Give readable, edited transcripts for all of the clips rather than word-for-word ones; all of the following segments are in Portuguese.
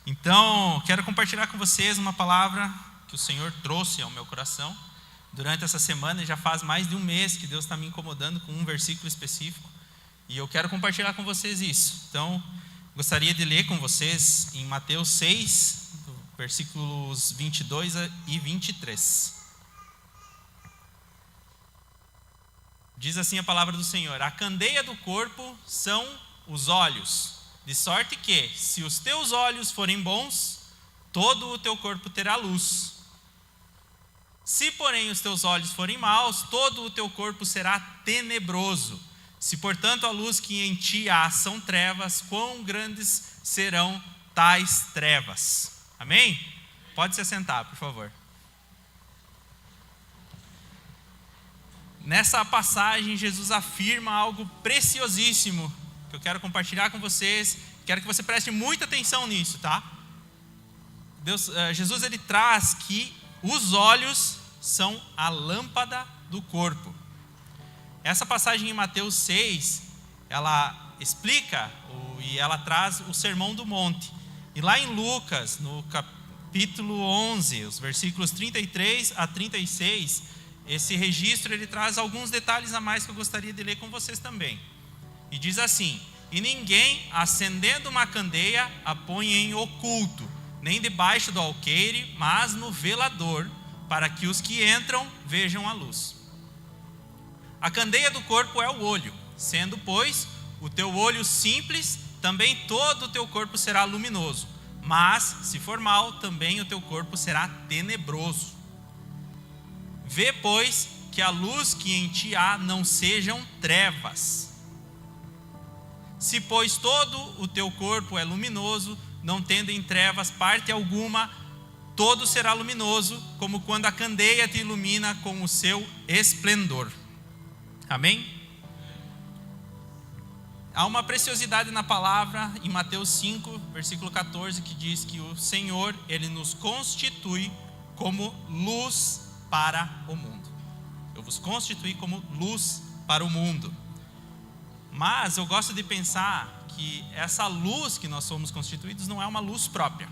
Então, quero compartilhar com vocês uma palavra que o Senhor trouxe ao meu coração durante essa semana. Já faz mais de um mês que Deus está me incomodando com um versículo específico, e eu quero compartilhar com vocês isso. Então, gostaria de ler com vocês em Mateus 6, versículos 22 e 23. Diz assim a palavra do Senhor: a candeia do corpo são os olhos, de sorte que, se os teus olhos forem bons, todo o teu corpo terá luz. Se, porém, os teus olhos forem maus, todo o teu corpo será tenebroso. Se, portanto, a luz que em ti há são trevas, quão grandes serão tais trevas. Amém? Pode se assentar, por favor. Nessa passagem, Jesus afirma algo preciosíssimo que eu quero compartilhar com vocês. Quero que você preste muita atenção nisso, tá? Jesus ele traz que os olhos são a lâmpada do corpo. Essa passagem em Mateus 6, ela explica e ela traz o Sermão do Monte. E lá em Lucas, no capítulo 11, os versículos 33 a 36, esse registro ele traz alguns detalhes a mais que eu gostaria de ler com vocês também. E diz assim: e ninguém, acendendo uma candeia, a põe em oculto, nem debaixo do alqueire, mas no velador, para que os que entram vejam a luz. A candeia do corpo é o olho. Sendo, pois, o teu olho simples, também todo o teu corpo será luminoso. Mas, se for mau, também o teu corpo será tenebroso. Vê, pois, que a luz que em ti há não sejam trevas. Se, pois, todo o teu corpo é luminoso, não tendo em trevas parte alguma, todo será luminoso, como quando a candeia te ilumina com o seu esplendor. Amém? Há uma preciosidade na palavra em Mateus 5, versículo 14, que diz que o Senhor, Ele nos constitui como luz para o mundo. Eu vos constituí como luz para o mundo. Mas eu gosto de pensar que essa luz que nós somos constituídos não é uma luz própria.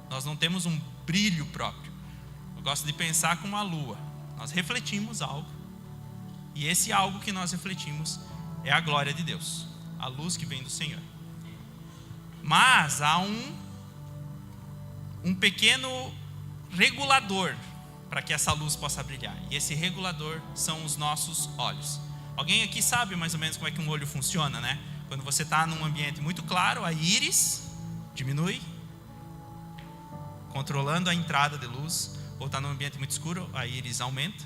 Nós não temos um brilho próprio. Eu gosto de pensar como a lua. Nós refletimos algo, e esse algo que nós refletimos é a glória de Deus, a luz que vem do Senhor. Mas há um pequeno regulador para que essa luz possa brilhar, e esse regulador são os nossos olhos. Alguém aqui sabe mais ou menos como é que um olho funciona, né? Quando você está num ambiente muito claro, a íris diminui, controlando a entrada de luz. Ou está num ambiente muito escuro, a íris aumenta,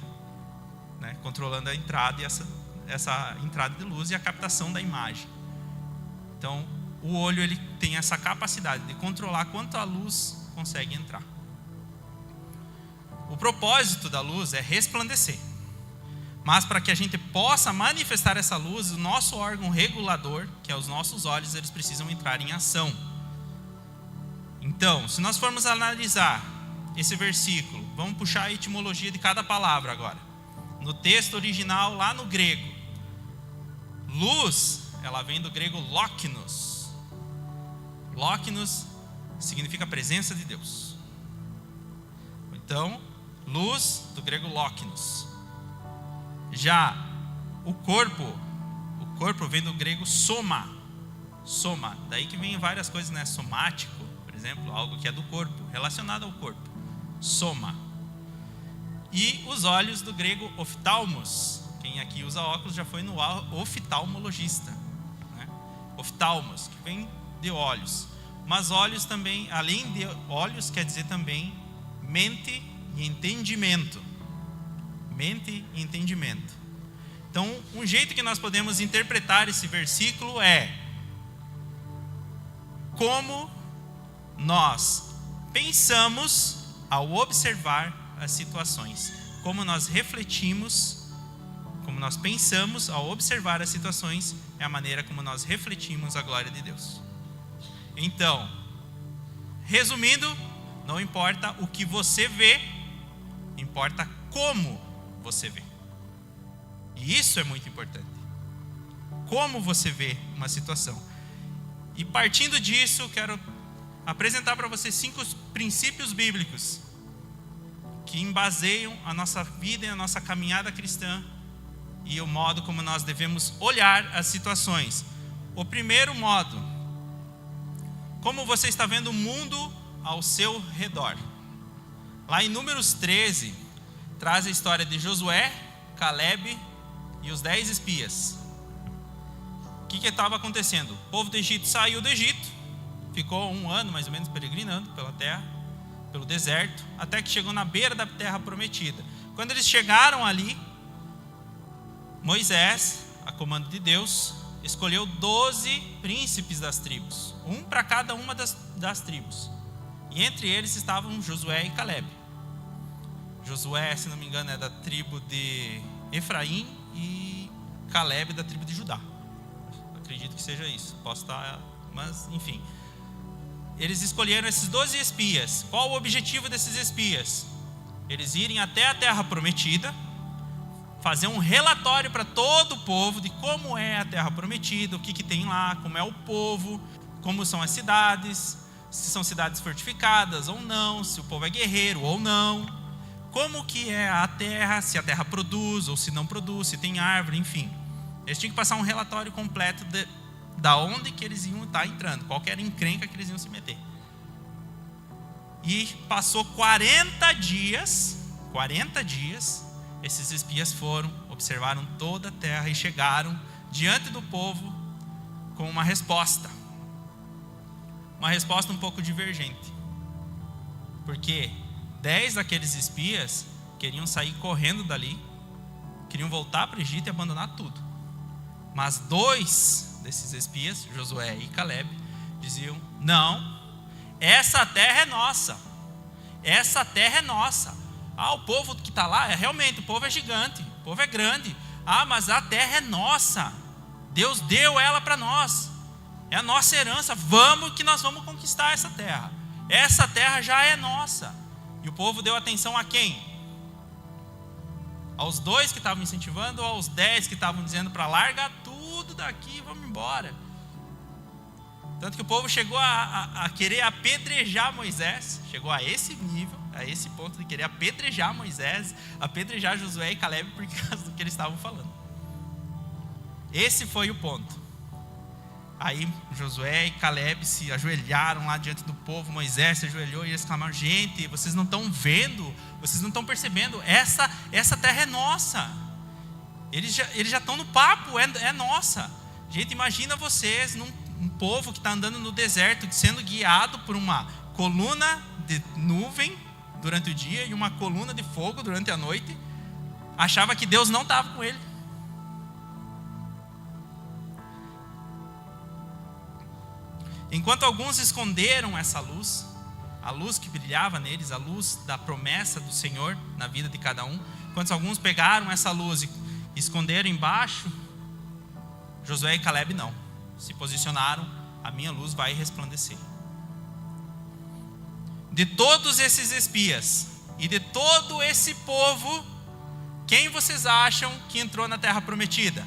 né? Controlando a entrada e essa entrada de luz e a captação da imagem. Então, o olho ele tem essa capacidade de controlar quanto a luz consegue entrar. O propósito da luz é resplandecer. Mas para que a gente possa manifestar essa luz, o nosso órgão regulador, que é os nossos olhos, eles precisam entrar em ação. Então, se nós formos analisar esse versículo, vamos puxar a etimologia de cada palavra agora. No texto original, lá no grego, luz, ela vem do grego loknos. Loknos significa presença de Deus. Então, luz do grego loknos. Já o corpo vem do grego soma. Soma, daí que vem várias coisas, né? Somático, por exemplo, algo que é do corpo, relacionado ao corpo. Soma. E os olhos do grego oftalmos. Quem aqui usa óculos já foi no oftalmologista, né? Oftalmos, que vem de olhos. Mas olhos também, além de olhos, quer dizer também mente e entendimento. Mente e entendimento. Então, um jeito que nós podemos interpretar esse versículo é como nós pensamos ao observar as situações, como nós refletimos, como nós pensamos ao observar as situações, é a maneira como nós refletimos a glória de Deus. Então, resumindo, não importa o que você vê, importa como você vê. E isso é muito importante. Como você vê uma situação. E partindo disso, quero apresentar para vocês 5 princípios bíblicos que embaseiam a nossa vida e a nossa caminhada cristã e o modo como nós devemos olhar as situações. O primeiro modo: como você está vendo o mundo ao seu redor. Lá em Números 13, traz a história de Josué, Caleb e os 10 espias. O que estava acontecendo? O povo do Egito saiu do Egito, ficou 1 ano mais ou menos peregrinando pela terra, pelo deserto, até que chegou na beira da terra prometida. Quando eles chegaram ali, Moisés, a comando de Deus, escolheu 12 príncipes das tribos, um para cada uma das tribos. E entre eles estavam Josué e Caleb. Josué, se não me engano, é da tribo de Efraim e Caleb da tribo de Judá. Acredito que seja isso. Posso estar, mas enfim. Eles escolheram esses 12 espias. Qual o objetivo desses espias? Eles irem até a terra prometida, fazer um relatório para todo o povo de como é a terra prometida, o que tem lá, como é o povo, como são as cidades, se são cidades fortificadas ou não, se o povo é guerreiro ou não, como que é a terra, se a terra produz ou se não produz, se tem árvore, enfim. Eles tinham que passar um relatório completo da onde que eles iam estar entrando, qual que era a encrenca que eles iam se meter. E passou 40 dias, esses espias foram, observaram toda a terra e chegaram diante do povo com uma resposta um pouco divergente, porque 10 daqueles espias queriam sair correndo dali, queriam voltar para o Egito e abandonar tudo, mas 2 desses espias, Josué e Caleb, diziam: não, essa terra é nossa, o povo que está lá, realmente, o povo é gigante, o povo é grande, mas a terra é nossa, Deus deu ela para nós, é a nossa herança, que nós vamos conquistar essa terra já é nossa. E o povo deu atenção a quem? Aos 2 que estavam incentivando ou aos 10 que estavam dizendo para largar tudo daqui e vamos embora? Tanto que o povo chegou a querer apedrejar Moisés, chegou a esse nível, a esse ponto de querer apedrejar Moisés, apedrejar Josué e Caleb por causa do que eles estavam falando. Esse foi o ponto. Aí Josué e Caleb se ajoelharam lá diante do povo, Moisés se ajoelhou e eles clamaram: gente, vocês não estão vendo, vocês não estão percebendo, essa terra é nossa. Eles já estão no papo, é nossa. Gente, imagina vocês, um povo que está andando no deserto, sendo guiado por uma coluna de nuvem durante o dia e uma coluna de fogo durante a noite, achava que Deus não estava com ele. Enquanto alguns esconderam essa luz, a luz que brilhava neles, a luz da promessa do Senhor na vida de cada um, enquanto alguns pegaram essa luz e esconderam embaixo, Josué e Caleb não, se posicionaram: a minha luz vai resplandecer. De todos esses espias e de todo esse povo, quem vocês acham que entrou na terra prometida?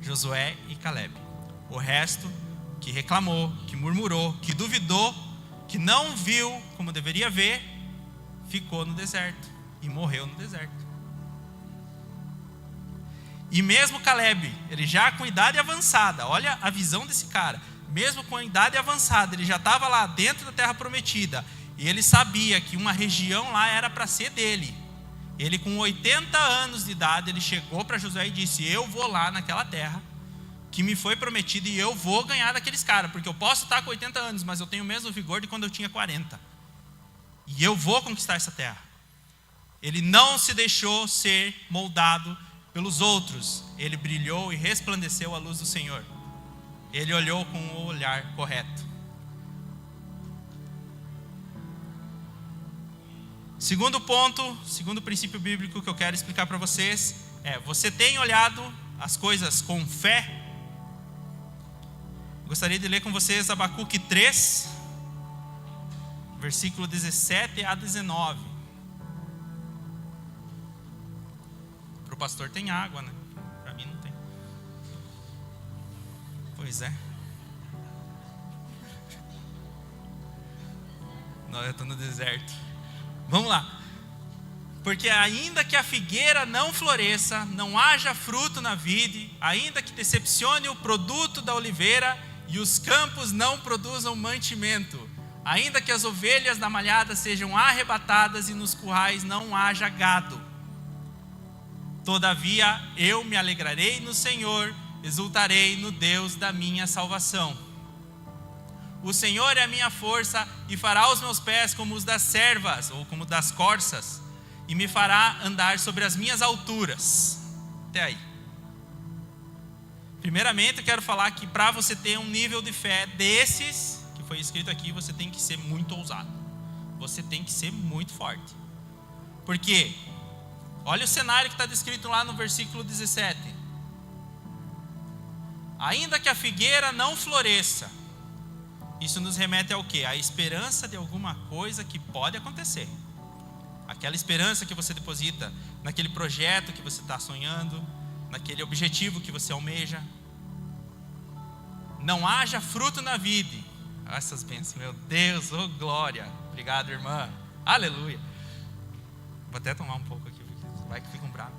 Josué e Caleb. O resto, que reclamou, que murmurou, que duvidou, que não viu como deveria ver, ficou no deserto e morreu no deserto. E mesmo Caleb, ele já com idade avançada, olha a visão desse cara, mesmo com a idade avançada, ele já estava lá dentro da terra prometida, e ele sabia que uma região lá era para ser dele. Ele, com 80 anos de idade, ele chegou para Josué e disse: eu vou lá naquela terra que me foi prometido e eu vou ganhar daqueles caras, porque eu posso estar com 80 anos, mas eu tenho o mesmo vigor de quando eu tinha 40, e eu vou conquistar essa terra. Ele não se deixou ser moldado pelos outros, ele brilhou e resplandeceu a luz do Senhor, ele olhou com o olhar correto. Segundo ponto, segundo princípio bíblico que eu quero explicar para vocês você tem olhado as coisas com fé? Gostaria de ler com vocês Abacuque 3, versículo 17 a 19. Para o pastor tem água, né? Para mim não tem. Pois é. Não, eu estou no deserto. Vamos lá. Porque ainda que a figueira não floresça, não haja fruto na vide, ainda que decepcione o produto da oliveira e os campos não produzam mantimento, ainda que as ovelhas da malhada sejam arrebatadas e nos currais não haja gado, todavia eu me alegrarei no Senhor, exultarei no Deus da minha salvação. O Senhor é a minha força e fará os meus pés como os das servas ou como das corças, e me fará andar sobre as minhas alturas. Até aí. Primeiramente eu quero falar que para você ter um nível de fé desses que foi escrito aqui, você tem que ser muito ousado. Você tem que ser muito forte. Por quê? Olha o cenário que está descrito lá no versículo 17. Ainda que a figueira não floresça. Isso nos remete ao quê? A esperança de alguma coisa que pode acontecer. Aquela esperança que você deposita naquele projeto que você está sonhando, naquele objetivo que você almeja. Não haja fruto na vide. Essas bênçãos, meu Deus, oh glória. Obrigado, irmã. Aleluia. Vou até tomar um pouco aqui, porque vai que fica um bravo.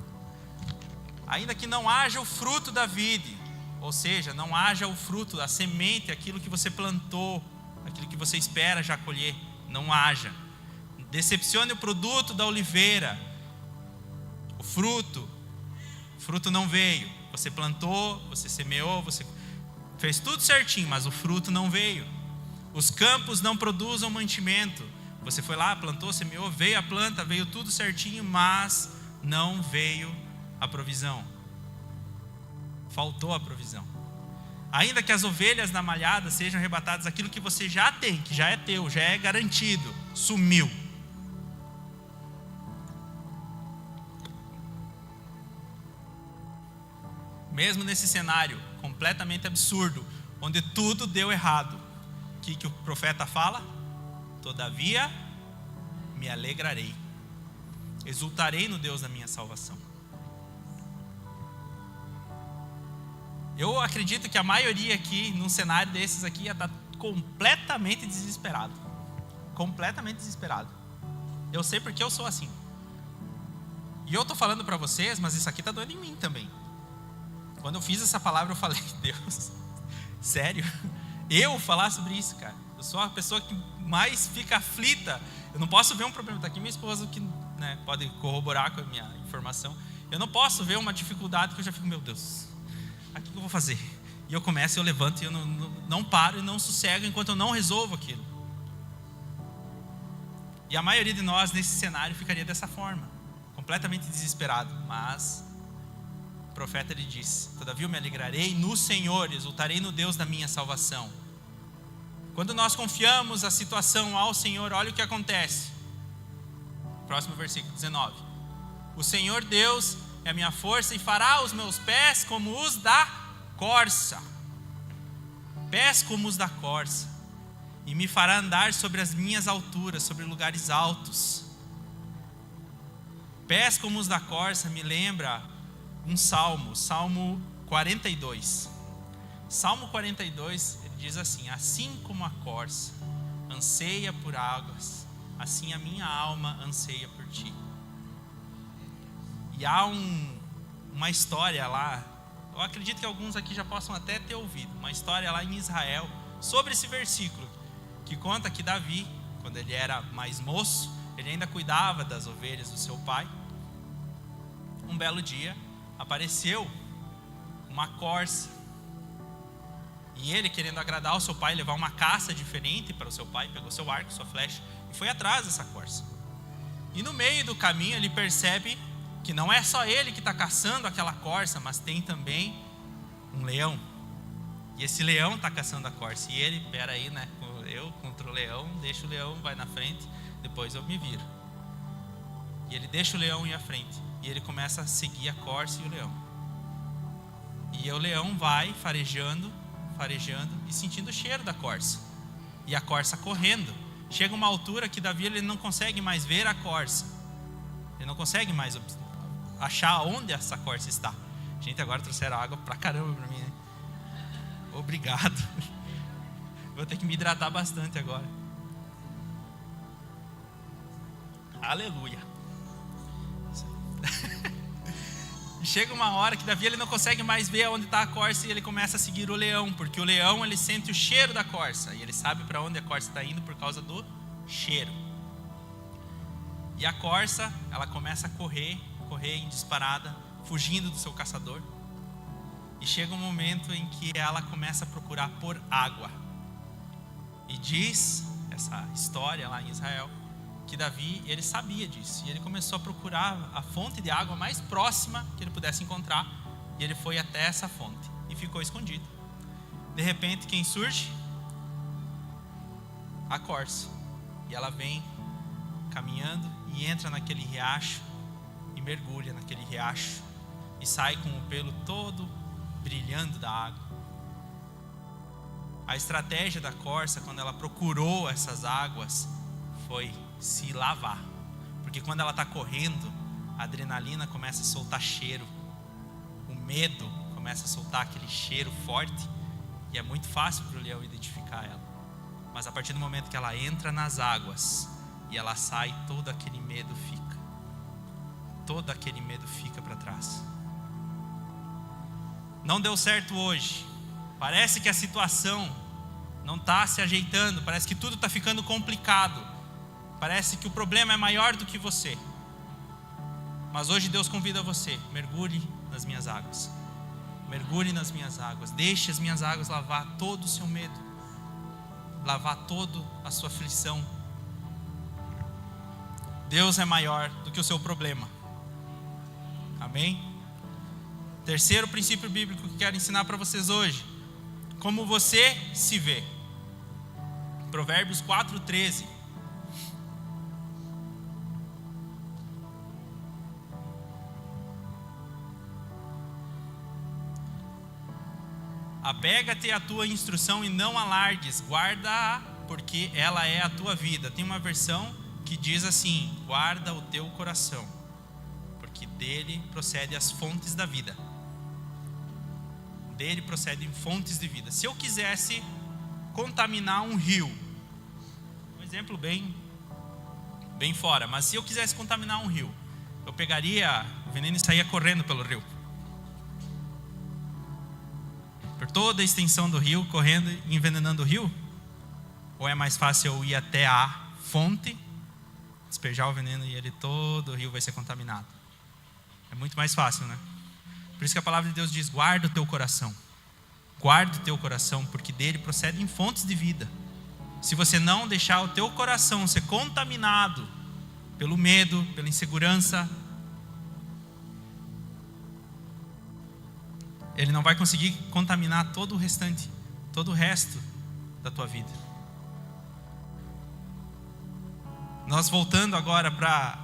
Ainda que não haja o fruto da vide, ou seja, não haja o fruto, a semente, aquilo que você plantou, aquilo que você espera já colher, não haja. Decepcione o produto da oliveira, o fruto não veio. Você plantou, você semeou, você fez tudo certinho, mas o fruto não veio. Os campos não produzam mantimento. Você foi lá, plantou, semeou, veio a planta, veio tudo certinho, mas não veio a provisão. Faltou a provisão. Ainda que as ovelhas da malhada sejam arrebatadas, aquilo que você já tem, que já é teu, já é garantido, sumiu. Mesmo nesse cenário completamente absurdo, onde tudo deu errado, o que o profeta fala? Todavia me alegrarei, exultarei no Deus da minha salvação. Eu acredito que a maioria aqui, num cenário desses aqui, ia estar completamente desesperado. Completamente desesperado. Eu sei porque eu sou assim. E eu estou falando para vocês, mas isso aqui está doendo em mim também. Quando eu fiz essa palavra, eu falei, Deus, sério? Eu falar sobre isso, cara? Eu sou a pessoa que mais fica aflita. Eu não posso ver um problema. Está aqui minha esposa que pode corroborar com a minha informação. Eu não posso ver uma dificuldade que eu já fico, meu Deus, o que eu vou fazer? E eu começo, eu levanto e eu não paro e não sossego enquanto eu não resolvo aquilo. E a maioria de nós nesse cenário ficaria dessa forma, completamente desesperado. Mas o profeta ele diz: todavia eu me alegrarei no Senhor, exultarei no Deus da minha salvação. Quando nós confiamos a situação ao Senhor, olha o que acontece. Próximo versículo 19. O Senhor Deus é a minha força e fará os meus pés como os da corça. Pés como os da corça. E me fará andar sobre as minhas alturas, sobre lugares altos. Pés como os da corça me lembra um salmo, Salmo 42. Salmo 42, ele diz assim: assim como a corça anseia por águas, assim a minha alma anseia por ti. E há uma história lá, eu acredito que alguns aqui já possam até ter ouvido, uma história lá em Israel, sobre esse versículo, que conta que Davi, quando ele era mais moço, ele ainda cuidava das ovelhas do seu pai. Um belo dia, apareceu uma corça, e ele, querendo agradar o seu pai, levar uma caça diferente para o seu pai, pegou seu arco, sua flecha, e foi atrás dessa corça. E no meio do caminho ele percebe que não é só ele que está caçando aquela corça, mas tem também um leão. E esse leão está caçando a corça. E ele, peraí, eu contra o leão, deixa o leão, vai na frente, depois eu me viro. E ele deixa o leão ir à frente. E ele começa a seguir a corça e o leão. E o leão vai farejando e sentindo o cheiro da corça. E a corça correndo. Chega uma altura que Davi ele não consegue mais ver a corça. Ele não consegue mais achar onde essa corça está. Gente, agora trouxeram água pra caramba pra mim, né? Obrigado. Vou ter que me hidratar bastante agora. Aleluia. Chega uma hora que Davi ele não consegue mais ver onde está a corça e ele começa a seguir o leão, porque o leão ele sente o cheiro da corça e ele sabe para onde a corça está indo por causa do cheiro. E a corça ela começa a correr em disparada, fugindo do seu caçador. E chega um momento em que ela começa a procurar por água. E diz essa história lá em Israel que Davi, ele sabia disso. E ele começou a procurar a fonte de água mais próxima que ele pudesse encontrar. E ele foi até essa fonte e ficou escondido. De repente, quem surge? A corça. E ela vem caminhando e entra naquele riacho e mergulha naquele riacho. E sai com o pelo todo brilhando da água. A estratégia da corça, quando ela procurou essas águas, foi se lavar. Porque quando ela está correndo, a adrenalina começa a soltar cheiro. O medo começa a soltar aquele cheiro forte. E é muito fácil para o leão identificar ela. Mas a partir do momento que ela entra nas águas e ela sai, todo aquele medo fica. Todo aquele medo fica para trás. Não deu certo hoje. Parece que a situação não está se ajeitando. Parece que tudo está ficando complicado. Parece que o problema é maior do que você. Mas hoje Deus convida você: mergulhe nas minhas águas. Mergulhe nas minhas águas. Deixe as minhas águas lavar todo o seu medo. Lavar toda a sua aflição. Deus é maior do que o seu problema. Amém? Terceiro princípio bíblico que quero ensinar para vocês hoje: como você se vê. Provérbios 4:13. Apega-te à tua instrução e não alargues, guarda-a, porque ela é a tua vida. Tem uma versão que diz assim: guarda o teu coração, porque dele procedem as fontes da vida. Dele procedem fontes de vida. Se eu quisesse contaminar um rio, um exemplo bem fora, mas se eu quisesse contaminar um rio, eu pegaria o veneno e saía correndo pelo rio, por toda a extensão do rio, correndo e envenenando o rio? Ou é mais fácil eu ir até a fonte, despejar o veneno e ele todo o rio vai ser contaminado? É muito mais fácil, né? Por isso que a palavra de Deus diz: guarda o teu coração. Guarda o teu coração, porque dele procedem fontes de vida. Se você não deixar o teu coração ser contaminado pelo medo, pela insegurança, ele não vai conseguir contaminar todo o restante, todo o resto da tua vida. Nós voltando agora para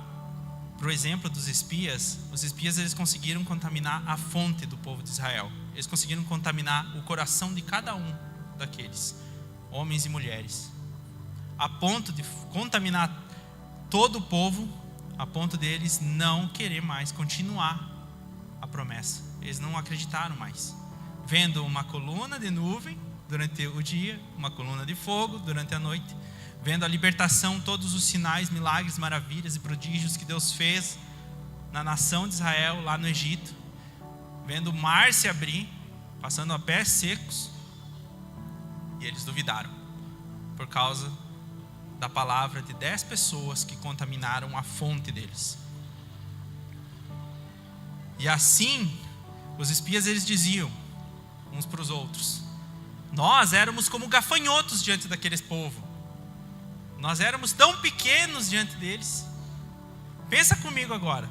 o exemplo dos espias, os espias eles conseguiram contaminar a fonte do povo de Israel. Eles conseguiram contaminar o coração de cada um daqueles, homens e mulheres, a ponto de contaminar todo o povo, a ponto deles não querer mais continuar a promessa. Eles não acreditaram mais, vendo uma coluna de nuvem durante o dia, uma coluna de fogo durante a noite, vendo a libertação, todos os sinais, milagres, maravilhas e prodígios que Deus fez na nação de Israel, lá no Egito, vendo o mar se abrir, passando a pés secos, e eles duvidaram, por causa da palavra de 10 pessoas que contaminaram a fonte deles. E assim, os espias eles diziam uns para os outros: nós éramos como gafanhotos diante daqueles povos. Nós éramos tão pequenos diante deles. Pensa comigo agora.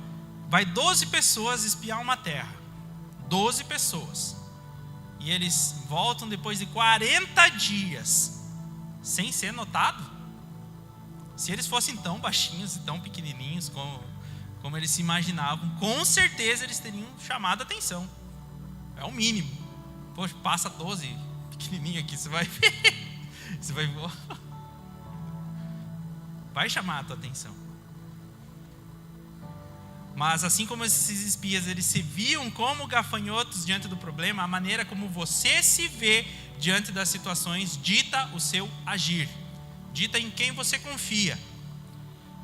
Vai 12 pessoas espiar uma terra. 12 pessoas. E eles voltam depois de 40 dias sem ser notado. Se eles fossem tão baixinhos e tão pequenininhos como eles se imaginavam, com certeza eles teriam chamado a atenção. É o mínimo. Poxa, passa 12 pequenininho aqui, você vai ver. Você vai voar. Vai chamar a tua atenção. Mas assim como esses espias, eles se viam como gafanhotos diante do problema, a maneira como você se vê diante das situações dita o seu agir, dita em quem você confia.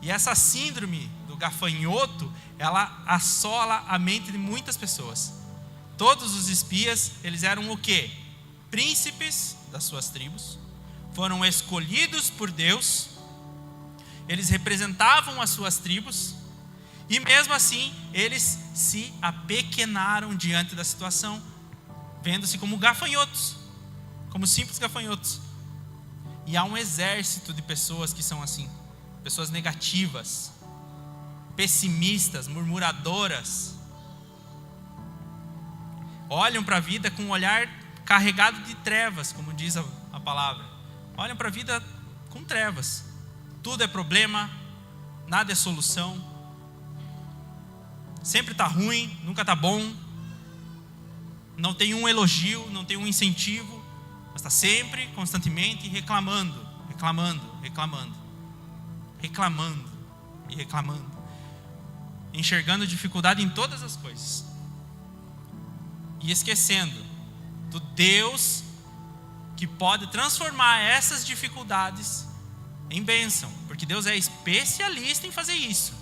E essa síndrome do gafanhoto, ela assola a mente de muitas pessoas. Todos os espias, eles eram o quê? Príncipes das suas tribos, foram escolhidos por Deus, eles representavam as suas tribos, e mesmo assim, eles se apequenaram diante da situação, vendo-se como gafanhotos, como simples gafanhotos. E há um exército de pessoas que são assim, pessoas negativas, pessimistas, murmuradoras, olham para a vida com um olhar carregado de trevas, como diz a palavra. Olham para a vida com trevas. Tudo é problema, nada é solução. Sempre está ruim, nunca está bom. Não tem um elogio, não tem um incentivo, mas está sempre, constantemente reclamando, enxergando dificuldade em todas as coisas e esquecendo do Deus que pode transformar essas dificuldades em bênção, porque Deus é especialista em fazer isso.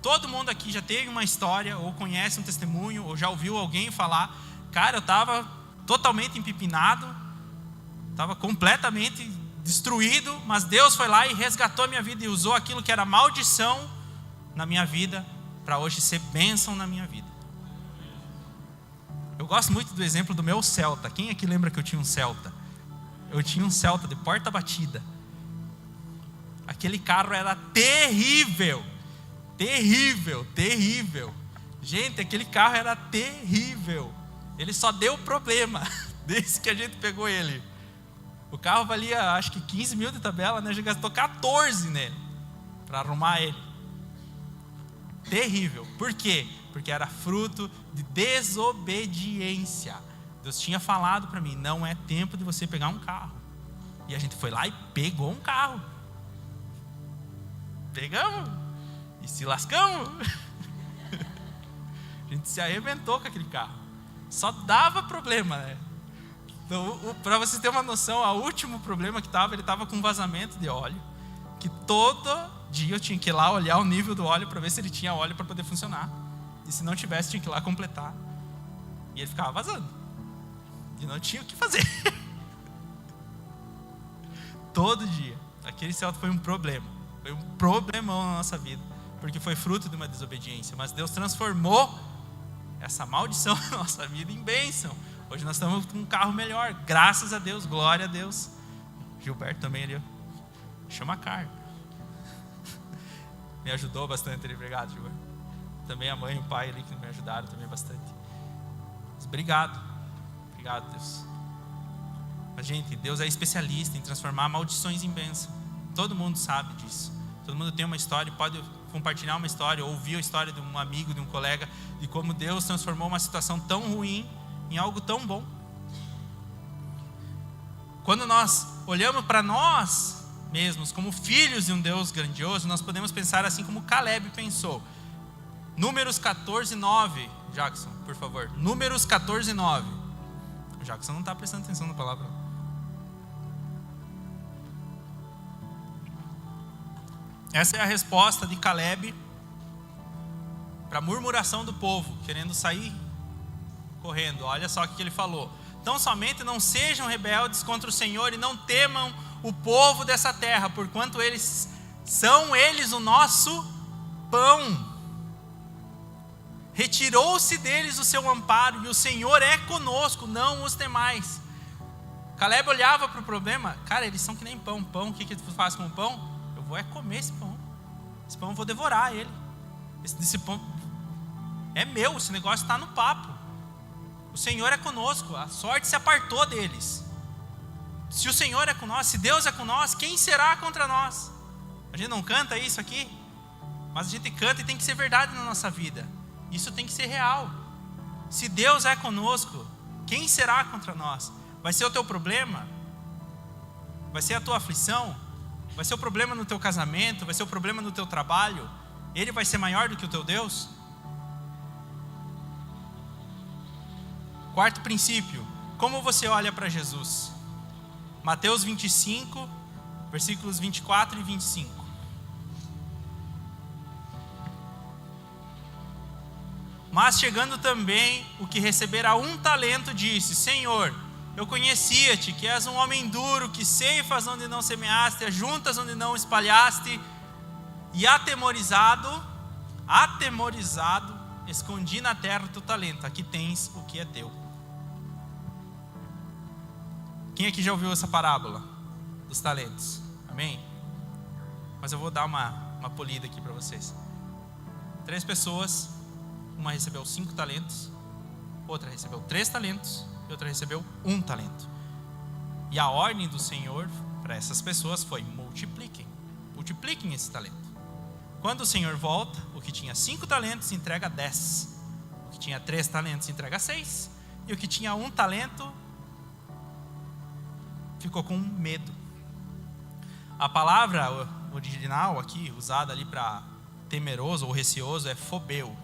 Todo mundo aqui já teve uma história, ou conhece um testemunho, ou já ouviu alguém falar: cara, eu estava totalmente empipinado, estava completamente destruído, mas Deus foi lá e resgatou a minha vida e usou aquilo que era maldição na minha vida para hoje ser bênção na minha vida. Eu gosto muito do exemplo do meu Celta. Quem aqui lembra que eu tinha um Celta? Eu tinha um Celta de porta batida. Aquele carro era terrível. Gente, aquele carro era terrível. Ele só deu problema desde que a gente pegou ele. O carro valia acho que 15 mil de tabela, né? A gente gastou 14 nele para arrumar ele. Terrível. Por quê? Porque era fruto de desobediência. Deus tinha falado para mim: não é tempo de você pegar um carro. E a gente foi lá e pegou um carro. Pegamos e se lascamos. A gente se arrebentou com aquele carro. Só dava problema, né? Então, para vocês terem uma noção, o último problema que estava, ele estava com vazamento de óleo, que todo dia eu tinha que ir lá olhar o nível do óleo para ver se ele tinha óleo para poder funcionar. E se não tivesse, tinha que ir lá completar. E ele ficava vazando. E não tinha o que fazer. Todo dia. Aquele Celta foi um problema. Foi um problemão na nossa vida. Porque foi fruto de uma desobediência. Mas Deus transformou essa maldição na nossa vida em bênção. Hoje nós estamos com um carro melhor. Graças a Deus, glória a Deus. Gilberto também ali, chama a Car. Me ajudou bastante ali, obrigado, Gilberto. Também a mãe e o pai ali que me ajudaram também bastante. Mas obrigado, Deus. Mas gente, Deus é especialista em transformar maldições em bênção. Todo mundo sabe disso. Todo mundo tem uma história, pode compartilhar uma história, ou ouvir a história de um amigo, de um colega, de como Deus transformou uma situação tão ruim em algo tão bom. Quando nós olhamos para nós mesmos como filhos de um Deus grandioso, nós podemos pensar assim como Caleb pensou. Números 14:9, Jackson, por favor. Números 14:9. O Jackson não está prestando atenção na palavra. Essa é a resposta de Caleb para a murmuração do povo, querendo sair correndo. Olha só o que ele falou: então somente não sejam rebeldes contra o Senhor e não temam o povo dessa terra, porquanto eles são o nosso pão. Retirou-se deles o seu amparo e o Senhor é conosco, não os temais. Caleb olhava para o problema: cara, eles são que nem pão. Pão, o que tu faz com o pão? Eu vou comer esse pão. Esse pão eu vou devorar ele. Esse pão é meu, esse negócio está no papo. O Senhor é conosco, a sorte se apartou deles. Se o Senhor é com nós, se Deus é com nós, quem será contra nós? A gente não canta isso aqui, mas a gente canta e tem que ser verdade na nossa vida. Isso tem que ser real. Se Deus é conosco, quem será contra nós? Vai ser o teu problema? Vai ser a tua aflição? Vai ser o problema no teu casamento? Vai ser o problema no teu trabalho? Ele vai ser maior do que o teu Deus? Quarto princípio: como você olha para Jesus? Mateus 25, versículos 24 e 25. Mas chegando também o que recebera 1 talento, disse: Senhor, eu conhecia-te, que és um homem duro, que ceifas onde não semeaste, ajuntas onde não espalhaste, e atemorizado, escondi na terra o teu talento. Aqui tens o que é teu. Quem aqui já ouviu essa parábola dos talentos? Amém? Mas eu vou dar uma polida aqui para vocês. 3 pessoas, uma recebeu 5 talentos, outra recebeu 3 talentos e outra recebeu 1 talento. E a ordem do Senhor para essas pessoas foi: multipliquem esse talento. Quando o Senhor volta, o que tinha 5 talentos entrega 10, o que tinha 3 talentos entrega 6, e o que tinha 1 talento ficou com medo. A palavra original aqui, usada ali para temeroso ou receoso, é fobeu.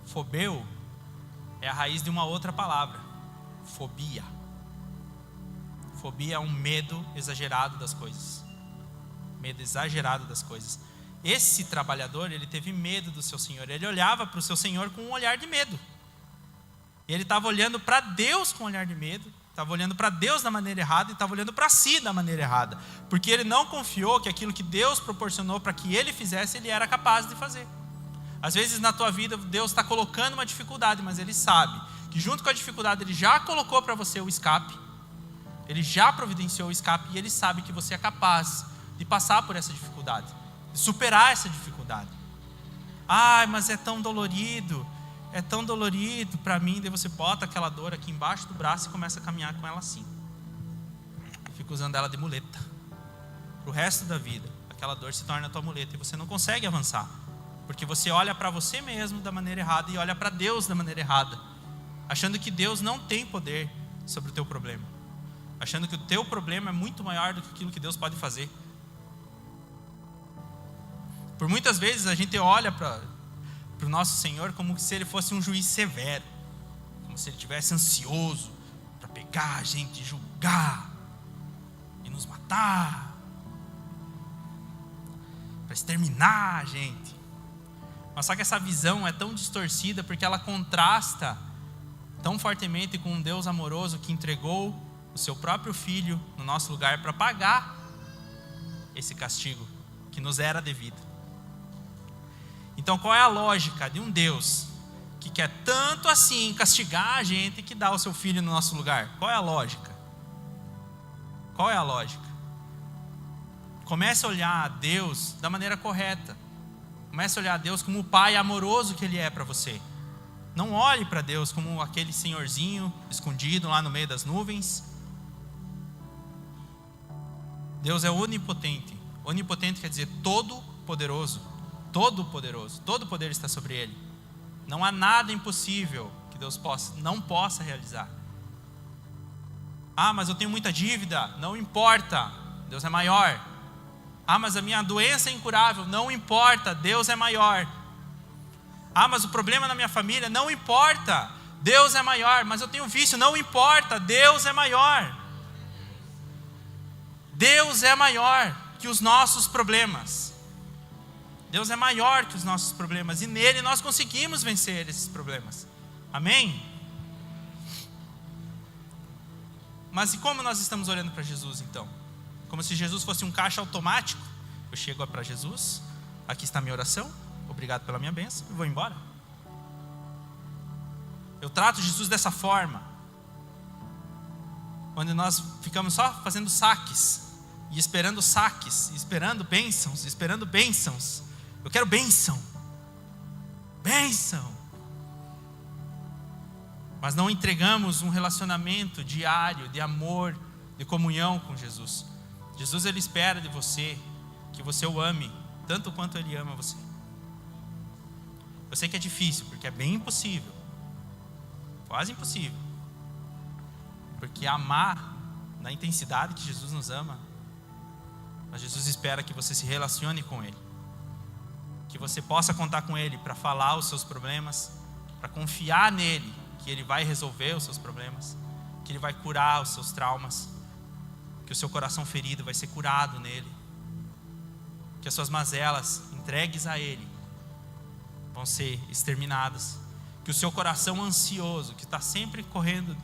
Fobeu é a raiz de uma outra palavra, fobia. Fobia é um medo exagerado das coisas. Medo exagerado das coisas. Esse trabalhador, ele teve medo do seu senhor. Ele olhava para o seu senhor com um olhar de medo. Ele estava olhando para Deus com um olhar de medo. Estava olhando para Deus da maneira errada e estava olhando para si da maneira errada. Porque ele não confiou que aquilo que Deus proporcionou para que ele fizesse, ele era capaz de fazer. Às vezes na tua vida, Deus está colocando uma dificuldade, mas Ele sabe que junto com a dificuldade, Ele já colocou para você o escape. Ele já providenciou o escape e Ele sabe que você é capaz de passar por essa dificuldade, de superar essa dificuldade. Mas é tão dolorido para mim. Daí você bota aquela dor aqui embaixo do braço e começa a caminhar com ela assim. E fica usando ela de muleta. Para o resto da vida, aquela dor se torna a tua muleta e você não consegue avançar. Porque você olha para você mesmo da maneira errada e olha para Deus da maneira errada, achando que Deus não tem poder sobre o teu problema, achando que o teu problema é muito maior do que aquilo que Deus pode fazer. Por muitas vezes a gente olha para o nosso Senhor como se Ele fosse um juiz severo, como se Ele estivesse ansioso para pegar a gente, julgar e nos matar, para exterminar a gente. Mas só que essa visão é tão distorcida porque ela contrasta tão fortemente com um Deus amoroso que entregou o seu próprio Filho no nosso lugar para pagar esse castigo que nos era devido. Então qual é a lógica de um Deus que quer tanto assim castigar a gente que dá o seu Filho no nosso lugar? Qual é a lógica? Qual é a lógica? Comece a olhar a Deus da maneira correta. Comece a olhar a Deus como o Pai amoroso que Ele é para você. Não olhe para Deus como aquele senhorzinho escondido lá no meio das nuvens. Deus é onipotente. Onipotente quer dizer todo-poderoso. Todo-poderoso. Todo o poder está sobre Ele. Não há nada impossível que Deus não possa realizar. Mas eu tenho muita dívida. Não importa. Deus é maior. Mas a minha doença é incurável. Não importa, Deus é maior. Mas o problema na minha família, não importa, Deus é maior. Mas eu tenho vício, não importa, Deus é maior. Deus é maior que os nossos problemas. Deus é maior que os nossos problemas e nele nós conseguimos vencer esses problemas. Amém? Mas e como nós estamos olhando para Jesus então? Como se Jesus fosse um caixa automático. Eu chego para Jesus, aqui está a minha oração, obrigado pela minha bênção, e vou embora. Eu trato Jesus dessa forma, onde nós ficamos só fazendo saques, e esperando saques, esperando bênçãos. Eu quero bênção. Mas não entregamos um relacionamento diário, de amor, de comunhão com Jesus. Jesus, Ele espera de você que você o ame tanto quanto Ele ama você. Eu sei que é difícil, porque é bem impossível, quase impossível, porque amar na intensidade que Jesus nos ama, mas Jesus espera que você se relacione com Ele, que você possa contar com Ele para falar os seus problemas, para confiar nele, que Ele vai resolver os seus problemas, que Ele vai curar os seus traumas, que o seu coração ferido vai ser curado nele, que as suas mazelas entregues a Ele, vão ser exterminadas. Que o seu coração ansioso, que está sempre correndo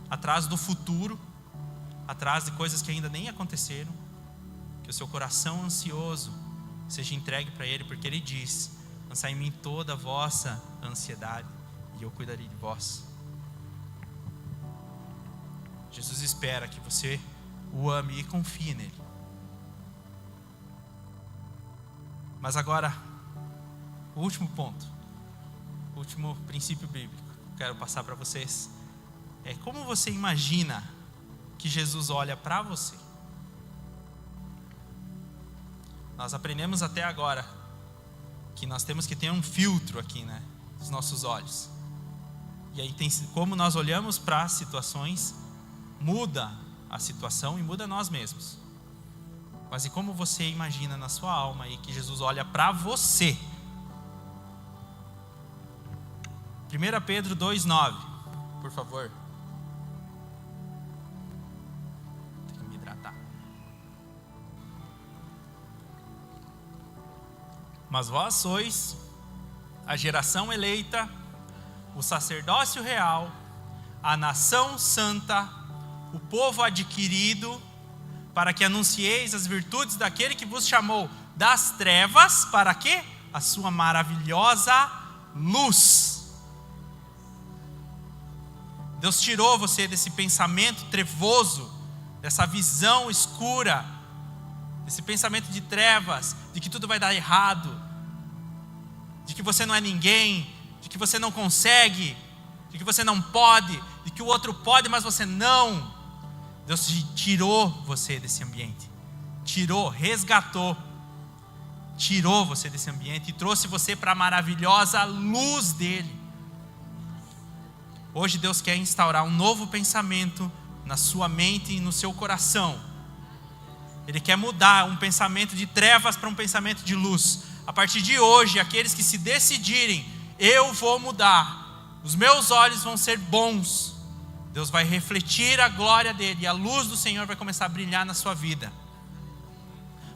atrás do futuro, atrás de coisas que ainda nem aconteceram, que o seu coração ansioso seja entregue para Ele, porque Ele diz: lançai em mim toda a vossa ansiedade e eu cuidarei de vós. Jesus espera que você o ame e confie nele. Mas agora, o último ponto, o último princípio bíblico que eu quero passar para vocês é como você imagina que Jesus olha para você. Nós aprendemos até agora que nós temos que ter um filtro aqui, né, dos nossos olhos. E aí como nós olhamos para as situações, muda a situação e muda nós mesmos. Mas e como você imagina na sua alma aí que Jesus olha para você? 1 Pedro 2,9, por favor. Tem que me hidratar. Mas vós sois a geração eleita, o sacerdócio real, a nação santa, o povo adquirido, para que anuncieis as virtudes daquele que vos chamou das trevas, para quê? A sua maravilhosa luz. Deus tirou você desse pensamento trevoso, dessa visão escura, desse pensamento de trevas, de que tudo vai dar errado, de que você não é ninguém, de que você não consegue, de que você não pode, de que o outro pode, mas você não. Deus tirou você desse ambiente, tirou, resgatou, tirou você desse ambiente e trouxe você para a maravilhosa luz dele. Hoje Deus quer instaurar um novo pensamento na sua mente e no seu coração. Ele quer mudar um pensamento de trevas para um pensamento de luz. A partir de hoje, aqueles que se decidirem, eu vou mudar, os meus olhos vão ser bons, Deus vai refletir a glória dele e a luz do Senhor vai começar a brilhar na sua vida.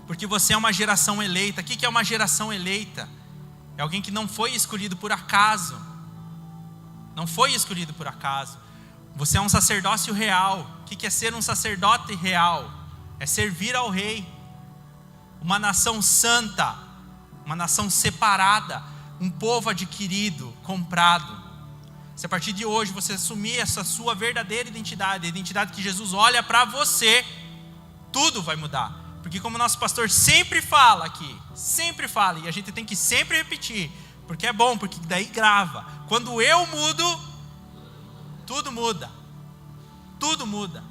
Porque você é uma geração eleita. O que é uma geração eleita? É alguém que não foi escolhido por acaso. Não foi escolhido por acaso. Você é um sacerdócio real. O que é ser um sacerdote real? É servir ao rei. Uma nação santa, uma nação separada, um povo adquirido, comprado. Se a partir de hoje você assumir essa sua verdadeira identidade, a identidade que Jesus olha para você, tudo vai mudar. Porque como nosso pastor sempre fala aqui, sempre fala, e a gente tem que sempre repetir, porque é bom, porque daí grava. Quando eu mudo, tudo muda. Tudo muda.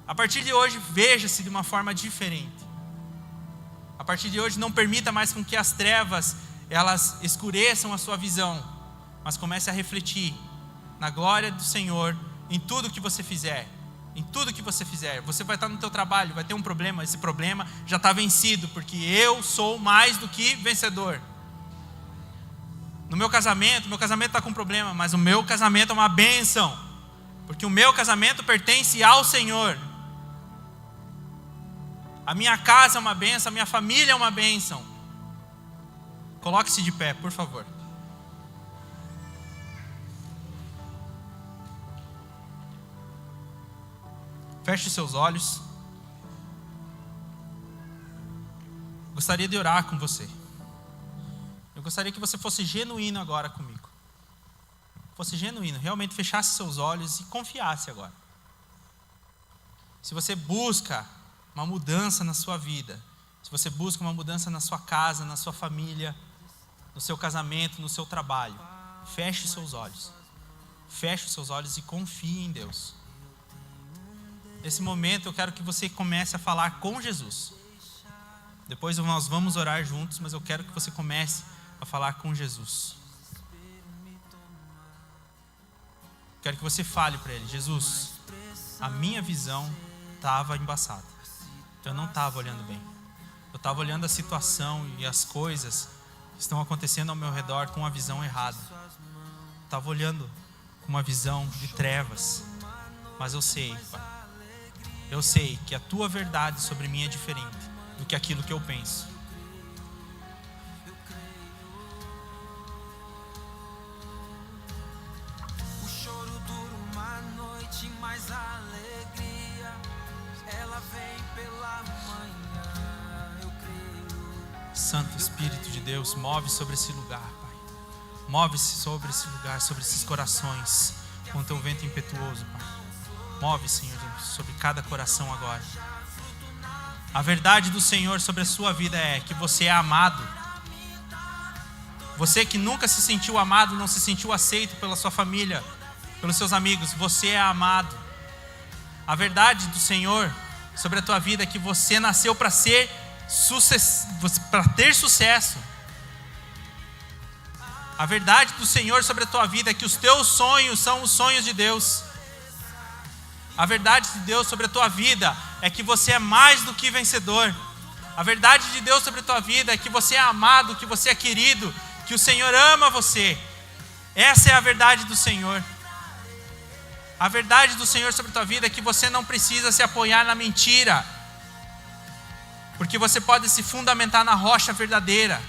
A partir de hoje, veja-se de uma forma diferente. A partir de hoje, não permita mais com que as trevas, elas escureçam a sua visão. Mas comece a refletir na glória do Senhor em tudo que você fizer. Em tudo que você fizer. Você vai estar no teu trabalho, vai ter um problema. Esse problema já está vencido, porque eu sou mais do que vencedor. No meu casamento está com problema, mas o meu casamento é uma bênção. Porque o meu casamento pertence ao Senhor. A minha casa é uma bênção, a minha família é uma bênção. Coloque-se de pé, por favor. Feche seus olhos. Gostaria de orar com você. Eu gostaria que você fosse genuíno agora comigo. Fosse genuíno, realmente fechasse seus olhos e confiasse agora. Se você busca uma mudança na sua vida, se você busca uma mudança na sua casa, na sua família, no seu casamento, no seu trabalho, feche seus olhos. Feche os seus olhos e confie em Deus. Nesse momento eu quero que você comece a falar com Jesus. Depois nós vamos orar juntos, mas eu quero que você comece a falar com Jesus. Quero que você fale para Ele: Jesus, a minha visão estava embaçada. Eu não estava olhando bem. Eu estava olhando a situação e as coisas que estão acontecendo ao meu redor com uma visão errada. Eu estava olhando com uma visão de trevas. Mas eu sei, Pai. Eu sei que a Tua verdade sobre mim é diferente do que aquilo que eu penso. Santo Espírito de Deus, move sobre esse lugar, Pai. Move-se sobre esse lugar, sobre esses corações, com o teu vento impetuoso, Pai. Move, Senhor, sobre cada coração agora. A verdade do Senhor sobre a sua vida é que você é amado. Você que nunca se sentiu amado, não se sentiu aceito pela sua família, pelos seus amigos, você é amado. A verdade do Senhor sobre a tua vida é que você nasceu para ter sucesso. A verdade do Senhor sobre a tua vida é que os teus sonhos são os sonhos de Deus. A verdade de Deus sobre a tua vida é que você é mais do que vencedor. A verdade de Deus sobre a tua vida é que você é amado, que você é querido, que o Senhor ama você. Essa é a verdade do Senhor. A verdade do Senhor sobre a tua vida é que você não precisa se apoiar na mentira, porque você pode se fundamentar na rocha verdadeira.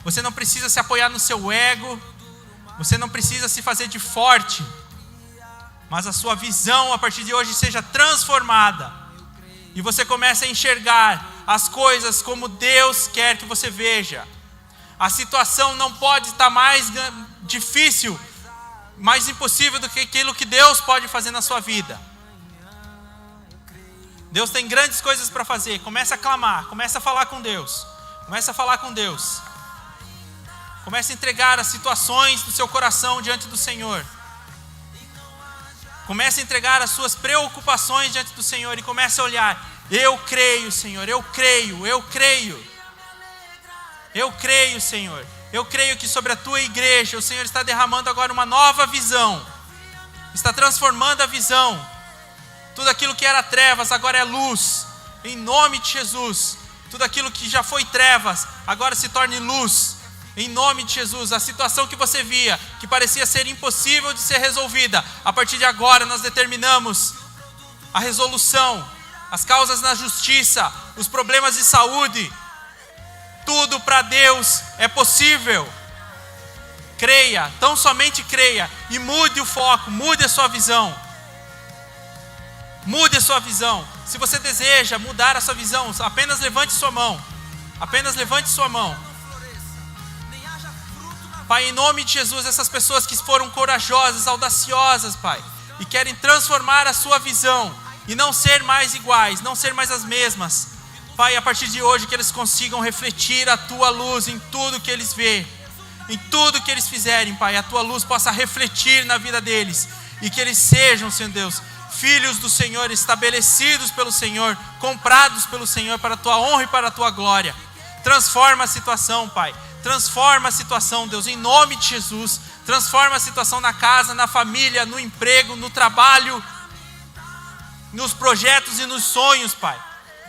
Você não precisa se apoiar no seu ego, você não precisa se fazer de forte, mas a sua visão a partir de hoje seja transformada e você comece a enxergar as coisas como Deus quer que você veja. A situação não pode estar mais difícil, mais impossível do que aquilo que Deus pode fazer na sua vida. Deus tem grandes coisas para fazer. Comece a clamar, comece a falar com Deus. Comece a falar com Deus. Comece a entregar as situações do seu coração diante do Senhor. Comece a entregar as suas preocupações diante do Senhor e comece a olhar. Eu creio, Senhor, eu creio. Eu creio, Senhor. Eu creio que sobre a tua igreja o Senhor está derramando agora uma nova visão. Está transformando a visão. Tudo aquilo que era trevas agora é luz. Em nome de Jesus. Tudo aquilo que já foi trevas agora se torne luz. Em nome de Jesus. A situação que você via, que parecia ser impossível de ser resolvida, a partir de agora nós determinamos a resolução, as causas na justiça, os problemas de saúde. Tudo para Deus é possível. Creia, tão somente creia e mude o foco, mude a sua visão. Mude a sua visão. Se você deseja mudar a sua visão, apenas levante sua mão. Apenas levante sua mão. Pai, em nome de Jesus, essas pessoas que foram corajosas, audaciosas, Pai, e querem transformar a sua visão e não ser mais iguais, não ser mais as mesmas. Pai, a partir de hoje que eles consigam refletir a tua luz em tudo que eles vêem, em tudo que eles fizerem, Pai, a tua luz possa refletir na vida deles e que eles sejam, Senhor Deus, filhos do Senhor, estabelecidos pelo Senhor, comprados pelo Senhor para a tua honra e para a tua glória. Transforma a situação, Pai. Transforma a situação, Deus, em nome de Jesus. Transforma a situação na casa, na família, no emprego, no trabalho, nos projetos e nos sonhos, Pai.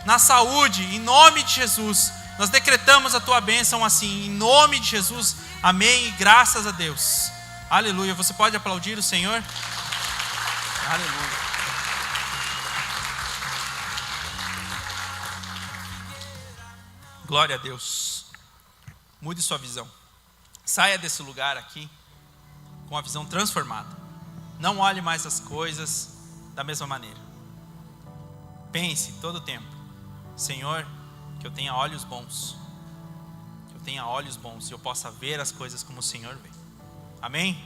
Na saúde, em nome de Jesus. Nós decretamos a tua bênção assim, em nome de Jesus. Amém e graças a Deus. Aleluia. Você pode aplaudir o Senhor? Aleluia. Glória a Deus. Mude sua visão. Saia desse lugar aqui com a visão transformada. Não olhe mais as coisas da mesma maneira. Pense todo o tempo: Senhor, que eu tenha olhos bons. Que eu tenha olhos bons e eu possa ver as coisas como o Senhor vê. Amém?